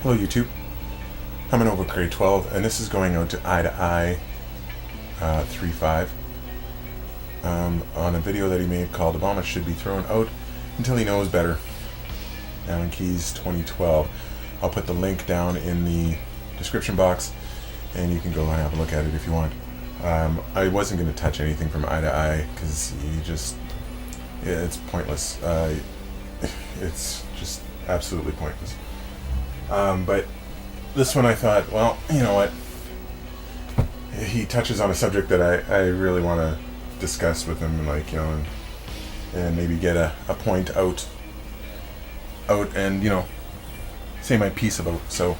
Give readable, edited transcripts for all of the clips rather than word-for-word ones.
Hello YouTube, I'm in over grade 12 and this is going out to Eye2EyeIIIV on a video that he made called Obama Should Be Thrown Out Until He Knows Better. Allen Keyes 2012. I'll put the link down in the description box and you can go and have a look at it if you want. I wasn't going to touch anything from Eye2Eye because it's pointless. It's just absolutely pointless. But this one I thought, well, you know what? He touches on a subject that I really want to discuss with him, like, you know, and maybe get a point out and, you know, say my piece about. So,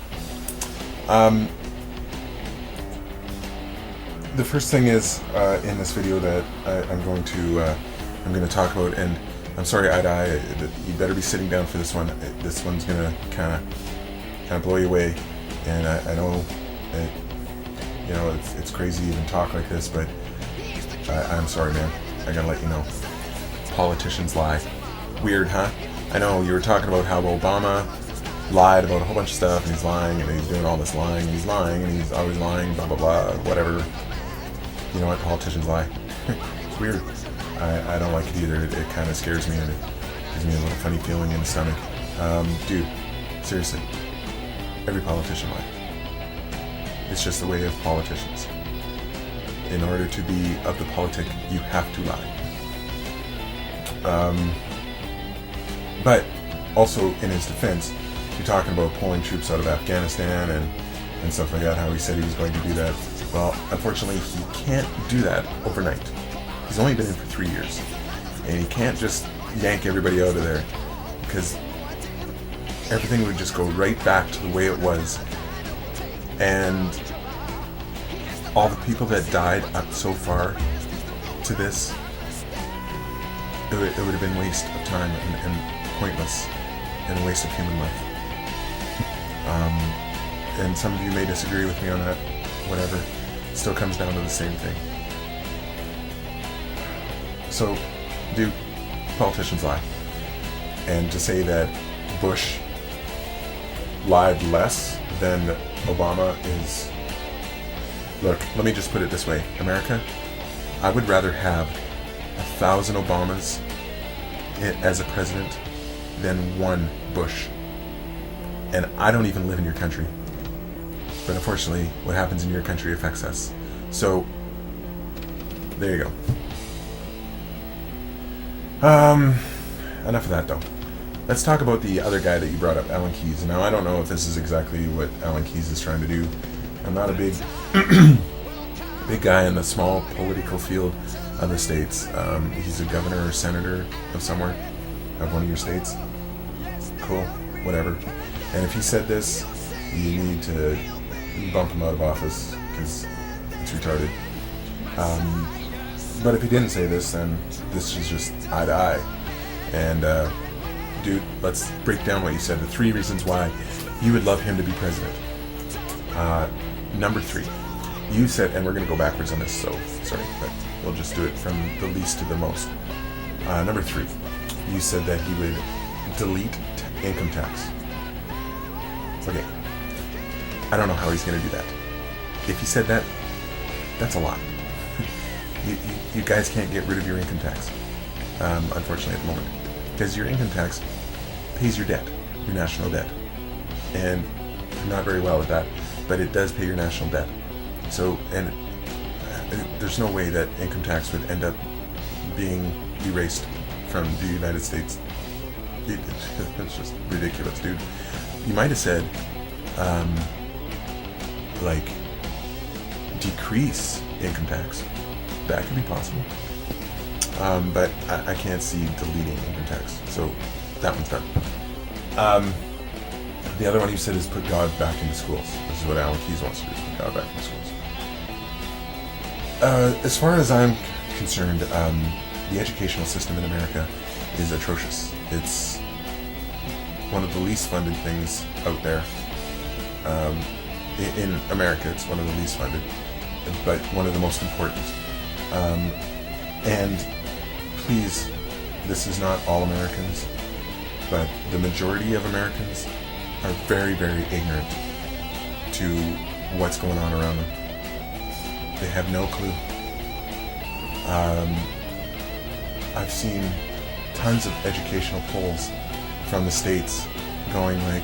the first thing is in this video that I'm going to talk about, and I'm sorry, Eye2Eye, you better be sitting down for this one. This one's gonna kind of blow you away, and I know that, you know, it's crazy to even talk like this, but I'm sorry, man. I gotta let you know. Politicians lie. Weird, huh? I know you were talking about how Obama lied about a whole bunch of stuff, and he's lying, and he's doing all this lying, and he's lying, and he's always lying, blah blah blah, whatever. You know what? Politicians lie. It's weird. I don't like it either. It kind of scares me, and it gives me a little funny feeling in the stomach. Dude, seriously. Every politician lies. It's just the way of politicians. In order to be of the politic, you have to lie. But also, in his defense, you're talking about pulling troops out of Afghanistan and stuff like that, how he said he was going to do that. Well, unfortunately, he can't do that overnight. He's only been in for 3 years. And he can't just yank everybody out of there, because everything would just go right back to the way it was. And all the people that died up so far to this, it would have been waste of time and pointless, and a waste of human life. And some of you may disagree with me on that, whatever. It still comes down to the same thing. So, dude, politicians lie. And to say that Bush lied less than Obama is... Look, let me just put it this way. America, I would rather have 1,000 Obamas as a president than one Bush. And I don't even live in your country. But unfortunately, what happens in your country affects us. So, there you go. Enough of that though. Let's talk about the other guy that you brought up, Allen Keyes. Now, I don't know if this is exactly what Allen Keyes is trying to do. I'm not a big guy in the small political field of the states. He's a governor or senator of somewhere, of one of your states. Cool, whatever. And if he said this, you need to bump him out of office, because it's retarded. But if he didn't say this, then this is just Eye2Eye. And dude, let's break down what you said. The 3 reasons why you would love him to be president. Number 3, you said, and we're going to go backwards on this, so sorry, but we'll just do it from the least to the most. Number 3, you said that he would delete income tax. Okay, I don't know how he's going to do that. If he said that, that's a lie. You guys can't get rid of your income tax, unfortunately, at the moment, because your income tax pays your debt, your national debt, and I'm not very well at that, but it does pay your national debt. So, and there's no way that income tax would end up being erased from the United States. It's just ridiculous, dude. You might have said, like, decrease income tax. That could be possible. But I can't see deleting income tax. So that one's done. The other one you said is put God back into schools. This is what Allen Keyes wants to do, is put God back into schools. As far as I'm concerned, the educational system in America is atrocious. It's one of the least funded things out there. In America, it's one of the least funded, but one of the most important. And please, this is not all Americans, but the majority of Americans are very, very ignorant to what's going on around them. They have no clue. I've seen tons of educational polls from the States going like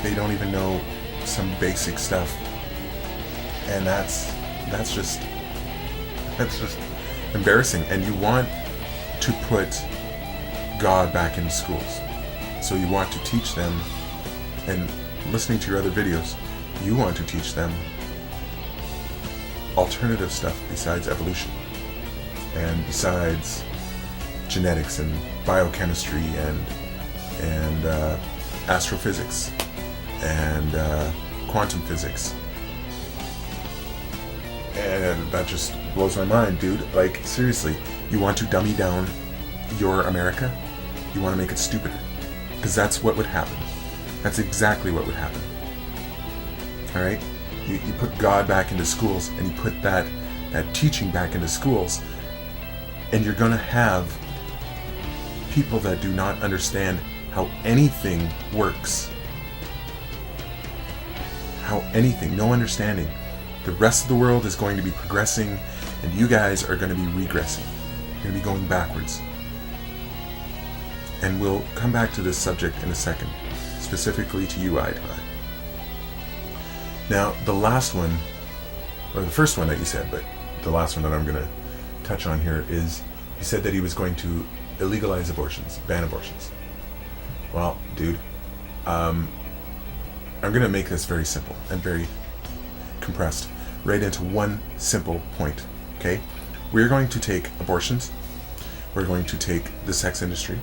they don't even know some basic stuff, and that's just embarrassing. And you want to put God back in schools, so you want to teach them, and listening to your other videos, you want to teach them alternative stuff besides evolution and besides genetics and biochemistry and astrophysics and quantum physics. And that just blows my mind, dude. Like, seriously, you want to dummy down your America? You want to make it stupider? Because that's what would happen. That's exactly what would happen. Alright? You put God back into schools, and you put that teaching back into schools, and you're going to have people that do not understand how anything works. How anything, no understanding. The rest of the world is going to be progressing, and you guys are going to be regressing. You're going to be going backwards. And we'll come back to this subject in a second, specifically to you, Eye2Eye. Now, the last one, or the first one that you said, but the last one that I'm going to touch on here is, you said that he was going to illegalize abortions, ban abortions. Well, dude, I'm going to make this very simple and very compressed, right into one simple point, okay? We're going to take abortions, we're going to take the sex industry,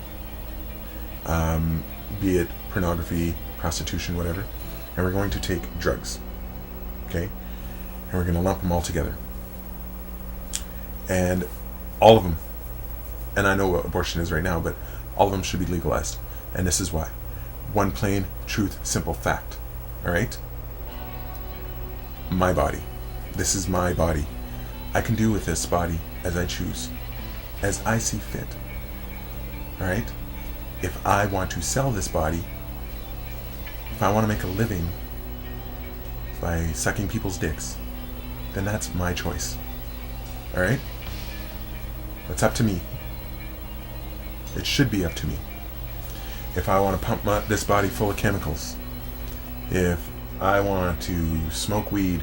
be it pornography, prostitution, whatever, and we're going to take drugs, okay? And we're going to lump them all together. And all of them, and I know what abortion is right now, but all of them should be legalized. And this is why. One plain, truth, simple fact. Alright? My body. This is my body. I can do with this body as I choose, as I see fit. Alright? If I want to sell this body, if I want to make a living by sucking people's dicks, then that's my choice. Alright? It's up to me. It should be up to me. If I want to pump this body full of chemicals, if I want to smoke weed,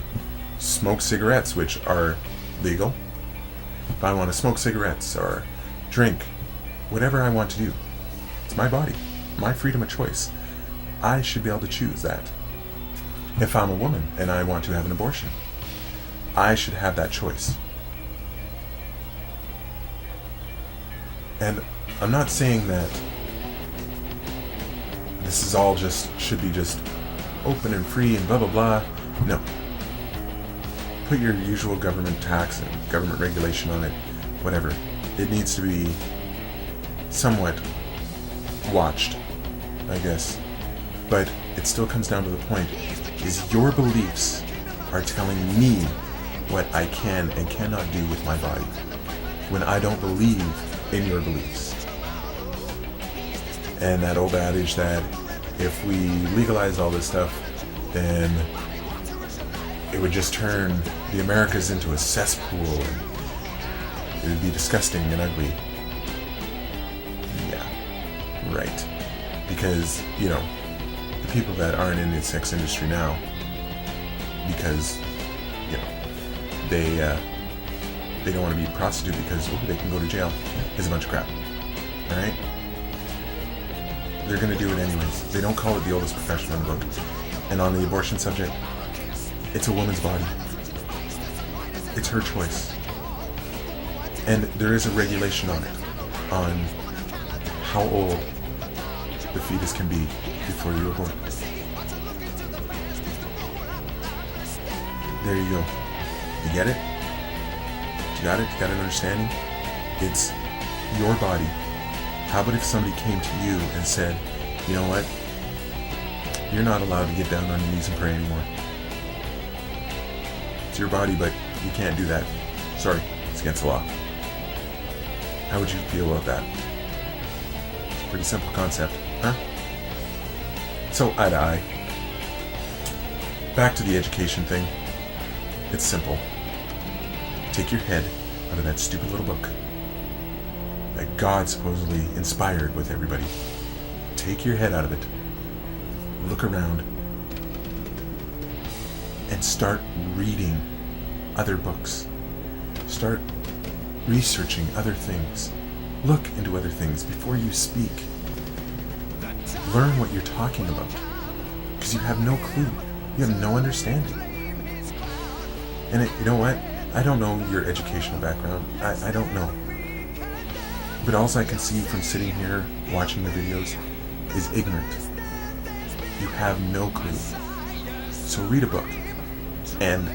smoke cigarettes, which are legal, if I want to smoke cigarettes or drink, whatever I want to do, it's my body, my freedom of choice. I should be able to choose that. If I'm a woman and I want to have an abortion, I should have that choice. And I'm not saying that this is all should be just open and free and blah blah blah. No. Put your usual government tax and government regulation on it, whatever. It needs to be somewhat watched, I guess. But it still comes down to the point, is your beliefs are telling me what I can and cannot do with my body when I don't believe in your beliefs. And that old adage that if we legalize all this stuff, then it would just turn the Americas into a cesspool and it would be disgusting and ugly. Yeah, right. Because, you know, the people that aren't in the sex industry now, because, you know, they don't want to be a prostitute because they can go to jail, is a bunch of crap. Alright? They're going to do it anyways. They don't call it the oldest profession in the book. And on the abortion subject, it's a woman's body. It's her choice. And there is a regulation on it, on how old the fetus can be before you abort. There you go. You get it? You got it? You got an understanding? It's your body. How about if somebody came to you and said, you know what? You're not allowed to get down on your knees and pray anymore. It's your body, but you can't do that. Sorry, it's against the law. How would you feel about that? It's a pretty simple concept, huh? So, eye to eye. Back to the education thing. It's simple. Take your head out of that stupid little book that God supposedly inspired with everybody. Take your head out of it. Look around. And start reading other books. Start researching other things. Look into other things before you speak. Learn what you're talking about. Because you have no clue. You have no understanding. And you know what? I don't know your educational background. I don't know. But all I can see from sitting here watching the videos is ignorant. You have no clue. So read a book. And,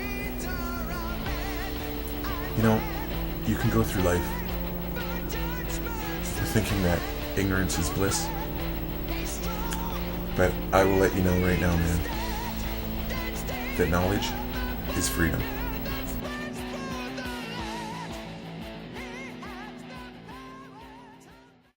you know, you can go through life thinking that ignorance is bliss. But I will let you know right now, man, that knowledge is freedom.